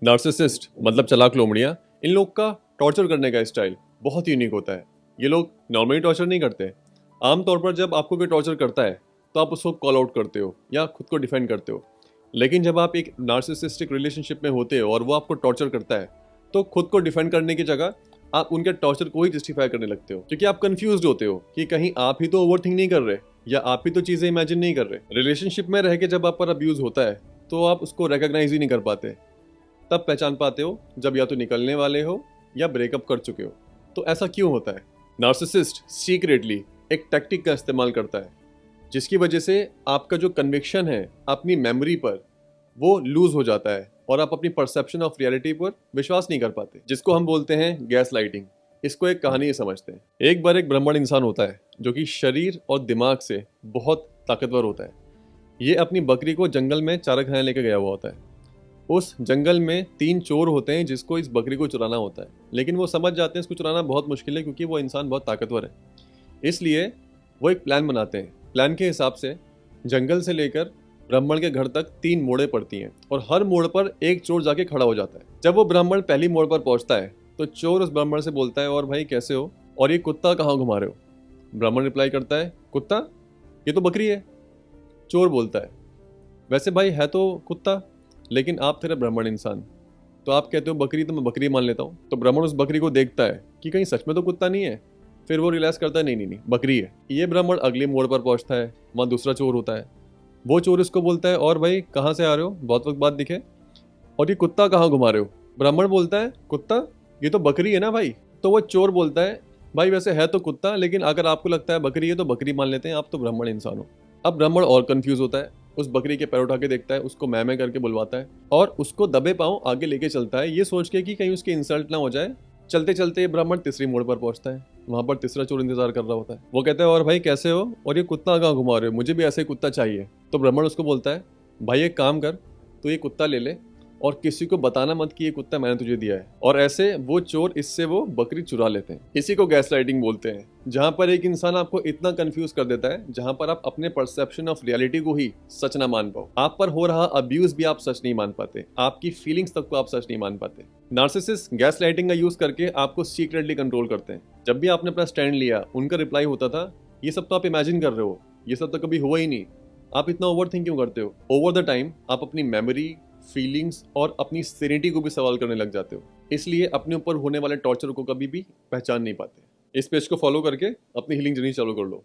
Narcissist मतलब चालाक लोमड़ियाँ, इन लोग का टॉर्चर करने का स्टाइल बहुत यूनिक होता है। ये लोग नॉर्मली टॉर्चर नहीं करते। आमतौर पर जब आपको कोई टॉर्चर करता है तो आप उसको कॉल आउट करते हो या खुद को डिफेंड करते हो। लेकिन जब आप एक नार्सिसिस्टिक रिलेशनशिप में होते हो और वो आपको टॉर्चर करता है तो खुद को डिफेंड करने की जगह आप उनके टॉर्चर को ही जस्टिफाई करने लगते हो, क्योंकि आप कंफ्यूज्ड होते हो कि कहीं आप ही तो ओवरथिंक नहीं कर रहे या आप ही तो चीज़ें इमेजिन नहीं कर रहे। रिलेशनशिप में रह के जब आप पर अब्यूज़ होता है तो आप उसको रिकॉग्नाइज ही नहीं कर पाते। तब पहचान पाते हो जब या तो निकलने वाले हो या ब्रेकअप कर चुके हो। तो ऐसा क्यों होता है? नार्सिसिस्ट सीक्रेटली एक टैक्टिक का इस्तेमाल करता है जिसकी वजह से आपका जो कन्विक्शन है अपनी मेमोरी पर वो लूज हो जाता है और आप अपनी परसेप्शन ऑफ रियलिटी पर विश्वास नहीं कर पाते, जिसको हम बोलते हैं गैस लाइटिंग। इसको एक कहानी ही समझते हैं। एक बार एक ब्राह्मण इंसान होता है जो कि शरीर और दिमाग से बहुत ताकतवर होता है। ये अपनी बकरी को जंगल में चारा खाने लेकर गया हुआ होता है। उस जंगल में 3 चोर होते हैं जिसको इस बकरी को चुराना होता है, लेकिन वो समझ जाते हैं इसको चुराना बहुत मुश्किल है क्योंकि वो इंसान बहुत ताकतवर है। इसलिए वो एक प्लान बनाते हैं। प्लान के हिसाब से जंगल से लेकर ब्राह्मण के घर तक 3 मोड़ें पड़ती हैं और हर मोड़ पर एक चोर जाके खड़ा हो जाता है। जब वो ब्राह्मण पहली मोड़ पर पहुंचता है तो चोर उस ब्राह्मण से बोलता है, और भाई कैसे हो, और ये कुत्ता कहाँ घुमा रहे हो? ब्राह्मण रिप्लाई करता है, कुत्ता? ये तो बकरी है। चोर बोलता है, वैसे भाई है तो कुत्ता, लेकिन आप थे ब्राह्मण इंसान, तो आप कहते हो बकरी, तो मैं बकरी मान लेता हूँ। तो ब्राह्मण उस बकरी को देखता है कि कहीं सच में तो कुत्ता नहीं है। फिर वो रियलाइज करता है, नहीं नहीं नहीं, बकरी है। ये ब्राह्मण अगले मोड़ पर पहुंचता है, वहाँ दूसरा चोर होता है। वो चोर इसको बोलता है, और भाई कहाँ से आ रहे हो, बहुत वक्त बाद दिखे, और ये कुत्ता कहाँ घुमा रहे हो? ब्राह्मण बोलता है, कुत्ता? ये तो बकरी है ना भाई। तो वो चोर बोलता है, भाई वैसे है तो कुत्ता, लेकिन अगर आपको लगता है बकरी है तो बकरी मान लेते हैं, आप तो ब्राह्मण इंसान हो। अब ब्राह्मण और कंफ्यूज होता है, उस बकरी के पैर उठा के देखता है, उसको मैं करके बुलवाता है और उसको दबे पांव आगे लेके चलता है, ये सोच के कि कहीं उसकी इंसल्ट ना हो जाए। चलते चलते ब्राह्मण तीसरी मोड़ पर पहुंचता है। वहां पर तीसरा चोर इंतजार कर रहा होता है। वो कहता है, और भाई कैसे हो, और ये कुत्ता कहाँ घुमा रहे हो, मुझे भी ऐसे ही कुत्ता चाहिए। तो ब्राह्मण उसको बोलता है, भाई एक काम कर, तो ये कुत्ता ले ले और किसी को बताना मत कि ये कुत्ता मैंने तुझे दिया है। और ऐसे वो चोर इससे वो बकरी चुरा लेते हैं। इसी को गैस लाइटिंग बोलते हैं, जहां पर एक इंसान आपको इतना कंफ्यूज कर देता है जहां पर आप अपने परसेप्शन ऑफ रियलिटी को ही सच ना मान पाओ। आप पर हो रहा अब्यूज भी आप सच नहीं मान पाते, आपकी फीलिंग्स तक को आप सच नहीं मान पाते। नार्सिसिस्ट गैस लाइटिंग का यूज करके आपको सीक्रेटली कंट्रोल करते हैं। जब भी आपने अपना स्टैंड लिया उनका रिप्लाई होता था, ये सब तो आप इमेजिन कर रहे हो, ये सब तो कभी हुआ ही नहीं, आप इतना ओवर थिंक क्यों करते हो? ओवर द टाइम आप अपनी मेमोरी, फीलिंग्स और अपनी सेनिटी को भी सवाल करने लग जाते हो। इसलिए अपने ऊपर होने वाले टॉर्चर को कभी भी पहचान नहीं पाते। इस पेज को फॉलो करके अपनी हीलिंग जर्नी चालू कर लो।